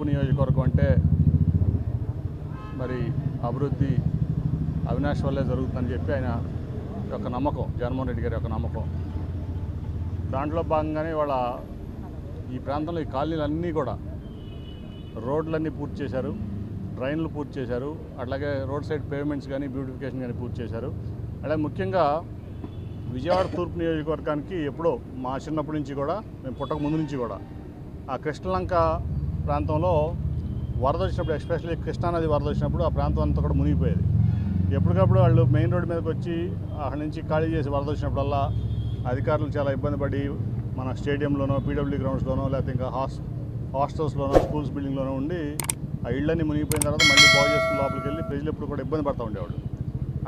తూర్పు నియోజకవర్గం అంటే మరి అభివృద్ధి అవినాష్ వల్లే జరుగుతుందని చెప్పి ఆయన యొక్క నమ్మకం, జగన్మోహన్ రెడ్డి గారి యొక్క నమ్మకం. దాంట్లో భాగంగానే వాళ్ళ ఈ ప్రాంతంలో ఈ కాలనీలన్నీ కూడా రోడ్లన్నీ పూర్తి చేశారు, డ్రైన్లు పూర్తి చేశారు, అట్లాగే రోడ్ సైడ్ పేమెంట్స్ కానీ బ్యూటిఫికేషన్ కానీ పూర్తి చేశారు. అలాగే ముఖ్యంగా విజయవాడ తూర్పు నియోజకవర్గానికి ఎప్పుడో మా చిన్నప్పటి నుంచి కూడా, మేము పుట్టక ముందు నుంచి కూడా ఆ కృష్ణలంక ప్రాంతంలో వరద వచ్చినప్పుడు, ఎస్పెషల్లీ కృష్ణానది వరద వచ్చినప్పుడు ఆ ప్రాంతం అంతా కూడా మునిగిపోయేది. ఎప్పటికప్పుడు వాళ్ళు మెయిన్ రోడ్డు మీదకి వచ్చి అక్కడి నుంచి ఖాళీ చేసి వరద వచ్చినప్పుడల్లా అధికారులు చాలా ఇబ్బంది పడి మన స్టేడియంలోనో, పీడబ్ల్యూ గ్రౌండ్స్లోనో, లేకపోతే ఇంకా హాస్టల్స్లోనో, స్కూల్స్ బిల్డింగ్లోనో ఉండి ఆ ఇళ్ళన్నీ మునిగిపోయిన తర్వాత మళ్ళీ బాగు చేసుకుని లోపలికి వెళ్ళి ప్రజలు ఎప్పుడు కూడా ఇబ్బంది పడుతూ ఉండేవాళ్ళు.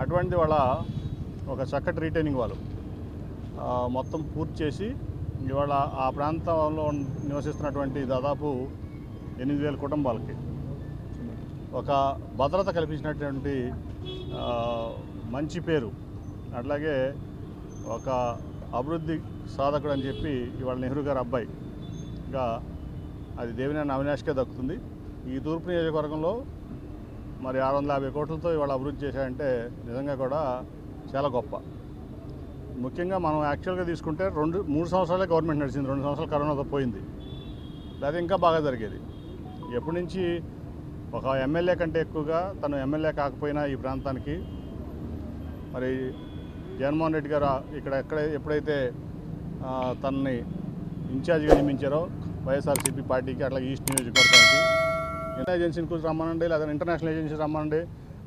అటువంటి వాళ్ళ ఒక చక్కటి రీటైనింగ్ వాళ్ళు మొత్తం పూర్తి చేసి ఇవాళ ఆ ప్రాంతంలో నివసిస్తున్నటువంటి దాదాపు 8,000 కుటుంబాలకి ఒక భద్రత కల్పించినటువంటి మంచి పేరు, అట్లాగే ఒక అభివృద్ధి సాధకుడు అని చెప్పి ఇవాళ నెహ్రూ గారి అబ్బాయిగా అది దేవినేని అవినాష్కే దక్కుతుంది. ఈ తూర్పు నియోజకవర్గంలో మరి 650 కోట్లతో ఇవాళ అభివృద్ధి చేశాయంటే నిజంగా కూడా చాలా గొప్ప. ముఖ్యంగా మనం యాక్చువల్గా తీసుకుంటే 3 సంవత్సరాలే గవర్నమెంట్ నడిచింది, 2 సంవత్సరాలు కరోనాతో పోయింది. లేదా ఇంకా బాగా జరిగేది. ఎప్పటి నుంచి ఒక ఎమ్మెల్యే కంటే ఎక్కువగా తను ఎమ్మెల్యే కాకపోయినా ఈ ప్రాంతానికి మరి జగన్మోహన్ రెడ్డి గారు ఎప్పుడైతే తనని ఇన్ఛార్జిగా నియమించారో వైఎస్ఆర్సీపీ పార్టీకి, అట్లాగే ఈస్ట్ నియోజకవర్గానికి ఏజెన్సీని కూర్చొని రమ్మనండి, లేదా ఇంటర్నేషనల్ ఏజెన్సీ రమ్మనండి,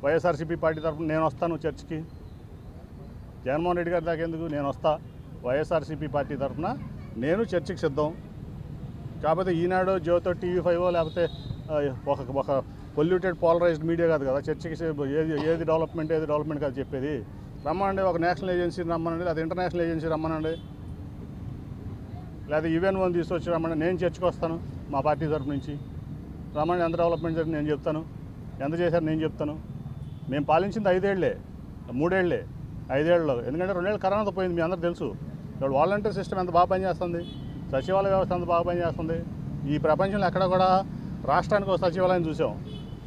వైఎస్ఆర్సీపీ పార్టీ తరఫున నేను వస్తాను చర్చికి. జగన్మోహన్ రెడ్డి గారి దాకా ఎందుకు, నేను వస్తా వైఎస్ఆర్సీపీ పార్టీ తరఫున, నేను చర్చికి సిద్ధం. కాకపోతే ఈనాడు, జ్యోతో, TV5 లేకపోతే ఒక పొల్యూటెడ్ పోలరైజ్డ్ మీడియా కాదు కదా చర్చికి ఏది డెవలప్మెంట్ కాదు చెప్పేది. రమ్మనండి, ఒక నేషనల్ ఏజెన్సీని రమ్మనండి, లేదా ఇంటర్నేషనల్ ఏజెన్సీ రమ్మనండి, లేదా ఈవెన్ వన్ తీసుకొచ్చి రమ్మనండి, నేను చర్చకు వస్తాను మా పార్టీ తరఫు నుంచి. రమ్మని ఎంత డెవలప్మెంట్ జరిగింది నేను చెప్తాను, ఎంత చేశారు నేను చెప్తాను. మేము పాలించింది 5 ఏళ్లే, 3 ఏళ్లే, 5 ఏళ్ళలో. ఎందుకంటే 2 ఏళ్ళు కరోనాతో పోయింది, మీ అందరూ తెలుసు. ఇప్పుడు వాలంటీర్ సిస్టమ్ ఎంత బాగా పనిచేస్తుంది, సచివాలయ వ్యవస్థ ఎంత బాగా పనిచేస్తుంది. ఈ ప్రపంచంలో ఎక్కడ కూడా రాష్ట్రానికి ఒక సచివాలయం చూసాం.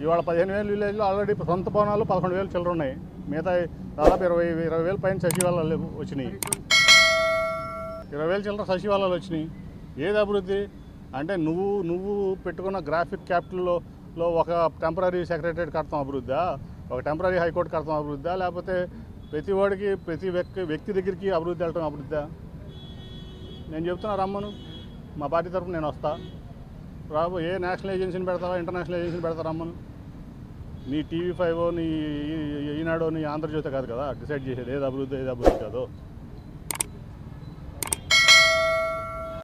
ఇవాళ 15,000 విలేజ్లో ఆల్రెడీ సొంత భవనాలు 11,000 చిల్లర ఉన్నాయి. మిగతా దాదాపు 20,000 పైన సచివాలయాలు వచ్చినాయి. 20,000 చిల్లర సచివాలయాలు వచ్చినాయి. ఏది అభివృద్ధి అంటే నువ్వు పెట్టుకున్న గ్రాఫిక్ క్యాపిటల్లో ఒక టెంపరీ సెక్రటరేట్ కడతాం అభివృద్ధా, ఒక టెంపరీ హైకోర్టు కడతాం అభివృద్ధా, లేకపోతే ప్రతి వాడికి ప్రతి వ్యక్తి దగ్గరికి అభివృద్ధి వెళ్ళటం అభివృద్ధా? నేను చెప్తున్నా రమ్మను, మా పార్టీ తరఫున నేను వస్తా. ఏ నేషనల్ ఏజెన్సీని పెడతావా, ఇంటర్నేషనల్ ఏజెన్సీని పెడతా రమ్మను. నీ TV5 నీ ఈనాడో నీ ఆంధ్రజ్యోతి కాదు కదా డిసైడ్ చేసేది ఏది అభివృద్ధి కాదో.